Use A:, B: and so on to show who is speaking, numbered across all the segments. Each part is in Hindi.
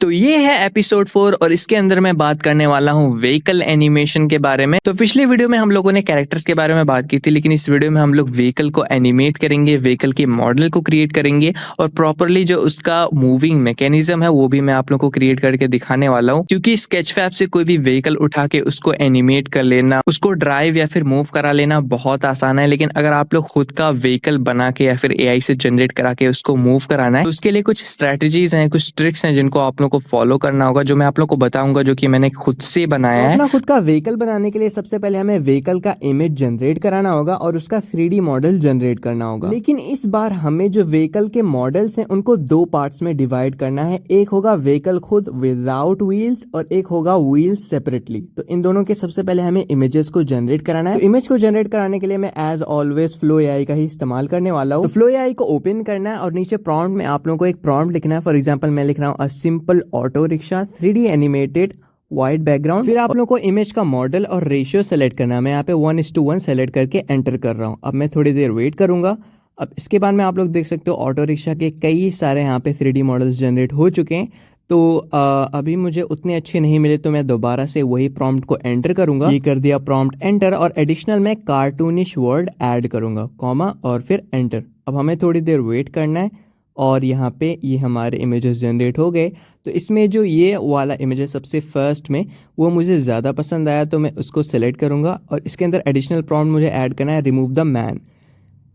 A: तो ये है एपिसोड 4 और इसके अंदर मैं बात करने वाला हूँ व्हीकल एनिमेशन के बारे में। तो पिछले वीडियो में हम लोगों ने कैरेक्टर्स के बारे में बात की थी, लेकिन इस वीडियो में हम लोग व्हीकल को एनिमेट करेंगे, व्हीकल के मॉडल को क्रिएट करेंगे और प्रॉपरली जो उसका मूविंग मैकेनिज्म है वो भी मैं आप लोग को क्रिएट करके दिखाने वाला हूँ। क्योंकि स्केच फैब से कोई भी व्हीकल उठा के उसको एनिमेट कर लेना, उसको ड्राइव या फिर मूव करा लेना बहुत आसान है, लेकिन अगर आप लोग खुद का व्हीकल बना के या फिर एआई से जनरेट करा के उसको मूव कराना है तो उसके लिए कुछ स्ट्रेटजीज हैं, कुछ ट्रिक्स हैं जिनको आप लोग को फॉलो करना होगा, जो मैं आप लोग को बताऊंगा, जो कि मैंने खुद से बनाया है।
B: अपना खुद का व्हीकल बनाने के लिए सबसे पहले हमें व्हीकल का इमेज जनरेट कराना होगा और उसका 3D मॉडल जनरेट करना होगा। लेकिन इस बार हमें जो व्हीकल के मॉडल्स हैं उनको दो पार्ट्स में डिवाइड करना है। एक होगा व्हीकल खुद विदाउट व्हील्स और एक होगा व्हील्स सेपरेटली। तो इन दोनों के सबसे पहले हमें इमेजेस को जनरेट कराना है। तो इमेज को जनरेट कराने के लिए मैं एज ऑलवेज फ्लो एआई का ही इस्तेमाल करने वाला हूँ। तो फ्लो एआई को ओपन करना है और नीचे प्रॉम्प्ट में आप लोगों को एक प्रॉम्प्ट लिखना है। फॉर एग्जाम्पल मैं लिख रहा हूँ a simple auto rickshaw 3D animated white background. फिर आप लोग को इमेज का मॉडल और रेशियो सेलेक्ट करना है। मैं यहाँ पे 1:1 सेलेक्ट करके एंटर कर रहा हूँ। अब मैं थोड़ी देर वेट करूंगा। अब इसके बाद में आप लोग देख सकते हो ऑटो रिक्शा के कई सारे यहाँ पे 3D मॉडल्स जनरेट हो चुके हैं। तो अभी मुझे उतने अच्छे नहीं मिले तो मैं दोबारा से वही प्रॉम्प्ट को एंटर करूंगा। ये कर दिया प्रॉम्प्ट एंटर और एडिशनल में कार्टूनिश वर्ड ऐड करूंगा, कॉमा और फिर एंटर। अब हमें थोड़ी देर वेट करना है और यहाँ पे ये हमारे इमेजेस जनरेट हो गए। तो इसमें जो ये वाला इमेज है सबसे फर्स्ट में वो मुझे ज़्यादा पसंद आया तो मैं उसको सेलेक्ट करूँगा और इसके अंदर एडिशनल प्रॉम्प्ट मुझे ऐड करना है रिमूव द मैन।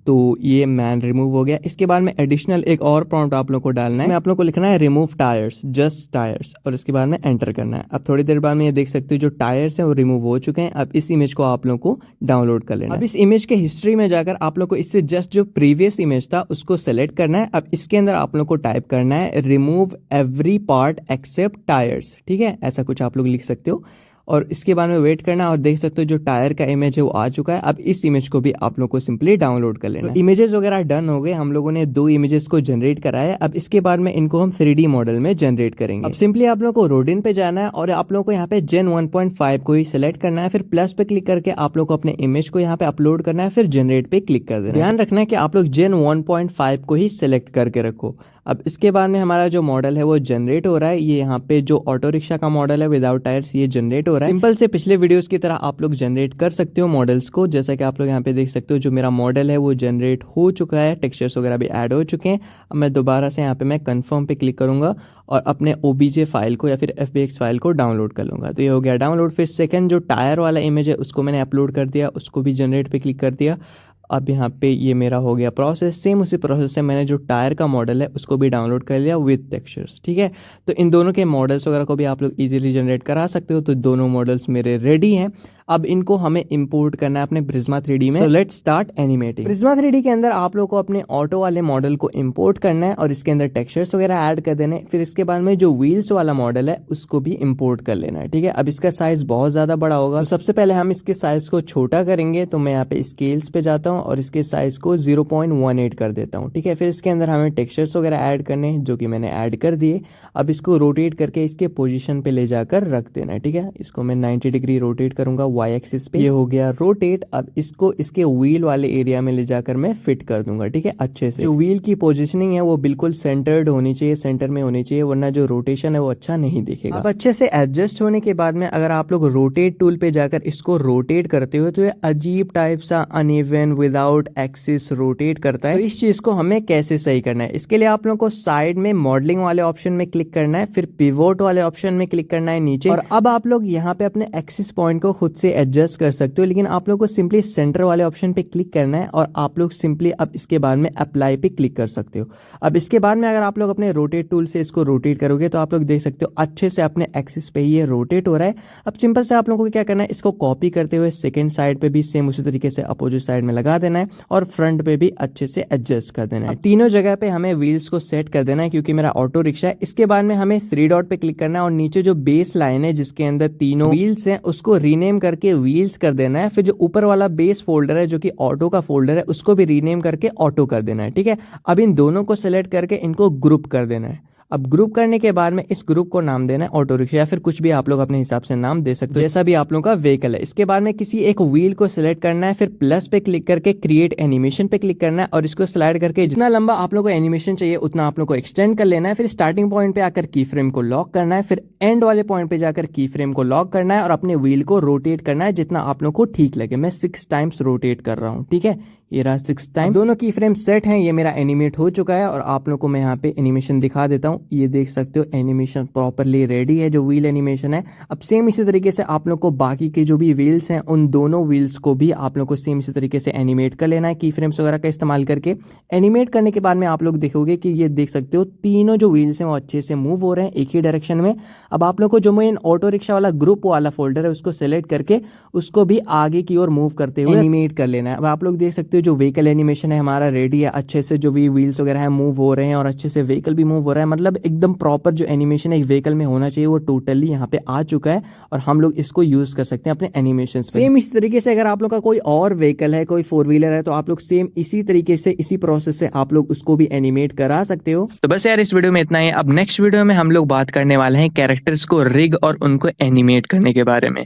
B: तो ये मैन रिमूव हो गया। इसके बाद में एडिशनल एक और प्रॉम्प्ट आप लोग को डालना है। आप लोग को लिखना है रिमूव टायर्स, जस्ट टायर्स, और इसके बाद में एंटर करना है। अब थोड़ी देर बाद में ये देख सकते हो जो टायर्स हैं वो रिमूव हो चुके हैं। अब इस इमेज को आप लोग को डाउनलोड कर लेना है। अब इस इमेज के हिस्ट्री में जाकर आप लोग को इससे जस्ट जो प्रीवियस इमेज था उसको सेलेक्ट करना है। अब इसके अंदर आप लोग को टाइप करना है remove every part except tyres. ठीक है, ऐसा कुछ आप लोग लिख सकते हो और इसके बाद में वेट करना और देख सकते हो जो टायर का इमेज है वो आ चुका है। अब इस इमेज को भी आप लोग को सिंपली डाउनलोड कर लेना है। इमेजेस वगैरह डन हो गए। हम लोगों ने दो इमेजेस को जनरेट कराया। अब इसके बाद में इनको हम 3D मॉडल में जनरेट करेंगे। अब सिंपली आप लोग को रोडिन पे जाना है और आप लोग को यहाँ पे जेन 1.5 को ही सिलेक्ट करना है। फिर प्लस पे क्लिक करके आप लोग को अपने इमेज को यहाँ पे अपलोड करना है। फिर जनरेट पे क्लिक कर देना है। ध्यान रखना है कि आप लोग जेन 1.5 को ही सिलेक्ट करके रखो। अब इसके बाद में हमारा जो मॉडल है वो जनरेट हो रहा है। ये यहाँ पे जो ऑटो रिक्शा का मॉडल है विदाउट टायर्स ये जनरेट हो रहा है। सिंपल से पिछले वीडियोस की तरह आप लोग जनरेट कर सकते हो मॉडल्स को। जैसा कि आप लोग यहाँ पे देख सकते हो जो मेरा मॉडल है वो जनरेट हो चुका है, टेक्सचर्स वगैरह भी ऐड हो चुके हैं। अब मैं दोबारा से यहाँ पे मैं कन्फर्म पे क्लिक करूंगा और अपने OBJ फाइल को या फिर FBX फाइल को डाउनलोड कर लूंगा। तो ये हो गया डाउनलोड। फिर सेकंड जो टायर वाला इमेज है उसको मैंने अपलोड कर दिया, उसको भी जनरेट पे क्लिक कर दिया। अब यहाँ पे ये मेरा हो गया प्रोसेस। सेम उसी प्रोसेस से मैंने जो टायर का मॉडल है उसको भी डाउनलोड कर लिया विद टेक्सचर्स। ठीक है, तो इन दोनों के मॉडल्स वगैरह को भी आप लोग इजीली जनरेट करा सकते हो। तो दोनों मॉडल्स मेरे रेडी हैं। अब इनको हमें इंपोर्ट करना है अपने प्रिज्मा 3D में। So let's start animating. Prisma 3D के अंदर आप लोग को अपने ऑटो वाले मॉडल को इंपोर्ट करना है और इसके अंदर टेक्सचर्स वगैरह ऐड कर देने। फिर इसके बाद में जो व्हील्स वाला मॉडल है उसको भी इंपोर्ट कर लेना है। ठीक है, अब इसका साइज बहुत ज्यादा बड़ा होगा। तो सबसे पहले हम इसके साइज को छोटा करेंगे। तो मैं यहाँ पे स्केल्स पे जाता हूँ और इसके साइज को 0.18 कर देता हूँ। ठीक है, फिर इसके अंदर हमें टेक्सचर्स वगैरह ऐड करने हैं जो कि मैंने ऐड कर दिए। अब इसको रोटेट करके इसके पोजीशन पे ले जाकर रख देना है। ठीक है, इसको मैं 90 डिग्री रोटेट करूंगा Y एक्सिस पे। ये हो गया रोटेट। अब इसको इसके व्हील वाले एरिया में ले जाकर मैं फिट कर दूंगा। ठीक है, अच्छे से जो व्हील की पोजीशनिंग है वो बिल्कुल सेंटर्ड होनी चाहिए, सेंटर में होनी चाहिए, वरना जो रोटेशन है वो अच्छा नहीं दिखेगा। अब अच्छे से एडजस्ट होने के बाद में अगर आप लोग रोटेट टूल पे जाकर इसको रोटेट करते हो तो ये अजीब टाइप सा अनइवन विदाउट एक्सिस रोटेट करता है। तो इस चीज को हमें कैसे सही करना है, इसके लिए आप लोग को साइड में मॉडलिंग वाले ऑप्शन में क्लिक करना है, फिर पिवोट वाले ऑप्शन में क्लिक करना है नीचे। और अब आप लोग यहाँ पे अपने एक्सिस पॉइंट को खुद से एडजस्ट कर सकते हो, लेकिन आप लोग को सिंपली सेंटर वाले ऑप्शन पे क्लिक करना है और आप लोग सिंपली अब इसके बाद में अप्लाई पे क्लिक कर सकते हो। अब इसके बाद में अगर आप लोग अपने रोटेट टूल से इसको रोटेट करोगे तो आप लोग देख सकते हो अच्छे से अपने एक्सिस पे ये रोटेट हो रहा है। अब सिंपल से आप लोगों को क्या करना है, इसको कॉपी करते हुए सेकंड साइड पे भी सेम उसी तरीके से अपोजिट साइड में लगा देना है और फ्रंट पे भी अच्छे से एडजस्ट कर देना है। तीनों जगह पे हमें व्हील्स को सेट कर देना है क्योंकि मेरा ऑटो रिक्शा है। इसके बाद में हमें 3 डॉट पे क्लिक करना है और नीचे जो बेस लाइन है जिसके अंदर तीनों व्हील्स हैं उसको रीनेम करके व्हील्स कर देना है। फिर जो ऊपर वाला बेस फोल्डर है जो कि ऑटो का फोल्डर है उसको भी रीनेम करके ऑटो कर देना है। ठीक है, अब इन दोनों को सिलेक्ट करके इनको ग्रुप कर देना है। अब ग्रुप करने के बाद में इस ग्रुप को नाम देना है ऑटो रिक्शा या फिर कुछ भी आप लोग अपने हिसाब से नाम दे सकते हो, जैसा भी आप लोगों का व्हीकल है। इसके बाद में किसी एक व्हील को सिलेक्ट करना है, फिर प्लस पे क्लिक करके क्रिएट एनिमेशन पे क्लिक करना है और इसको स्लाइड करके जितना लंबा आप लोग को एनिमेशन चाहिए उतना आप लोग को एक्सटेंड कर लेना है। फिर स्टार्टिंग पॉइंट पे आकर की फ्रेम को लॉक करना है, फिर एंड वाले पॉइंट पे जाकर की फ्रेम को लॉक करना है और अपने व्हील को रोटेट करना है जितना आप लोग को ठीक लगे। मैं 6 टाइम्स रोटेट कर रहा हूँ, ठीक है, ये रहा 6 टाइम। दोनों की फ्रेम सेट हैं, ये मेरा एनिमेट हो चुका है और आप लोग को मैं यहाँ पे एनिमेशन दिखा देता हूँ। ये देख सकते हो एनिमेशन प्रॉपरली रेडी है, जो व्हील एनिमेशन है। अब सेम इसी तरीके से आप लोग को बाकी के जो भी व्हील्स हैं उन दोनों व्हील्स को भी आप लोग को सेम इसी तरीके से एनिमेट कर लेना है की फ्रेम्स वगैरह का इस्तेमाल करके। एनिमेट करने के बाद में आप लोग देखोगे कि ये देख सकते हो तीनों जो व्हील्स हैं वो अच्छे से मूव हो रहे हैं एक ही डायरेक्शन में। अब आप लोग को जो मेन ऑटो रिक्शा वाला ग्रुप वाला फोल्डर है उसको सेलेक्ट करके उसको भी आगे की ओर मूव करते हुए एनिमेट कर लेना है। अब आप लोग देख सकते हो जो व्हीकल एनिमेशन है हमारा रेडी है, अच्छे से जो भी व्हील्स वगैरह है मूव हो रहे हैं और अच्छे से व्हीकल भी मूव हो रहा है। मतलब एकदम प्रॉपर जो एनिमेशन एक व्हीकल में होना चाहिए वो टोटली यहाँ पे आ चुका है और हम लोग इसको यूज कर सकते हैं अपने एनिमेशन पे। सेम इस तरीके से अगर आप लोग का कोई और व्हीकल है, कोई 4 व्हीलर है, तो आप लोग सेम इसी तरीके से इसी प्रोसेस से आप लोग उसको भी एनिमेट करा सकते हो।
A: तो बस यार इस वीडियो में इतना ही। अब नेक्स्ट वीडियो में हम लोग बात करने वाले हैं कैरेक्टर्स को रिग और उनको एनिमेट करने के बारे में।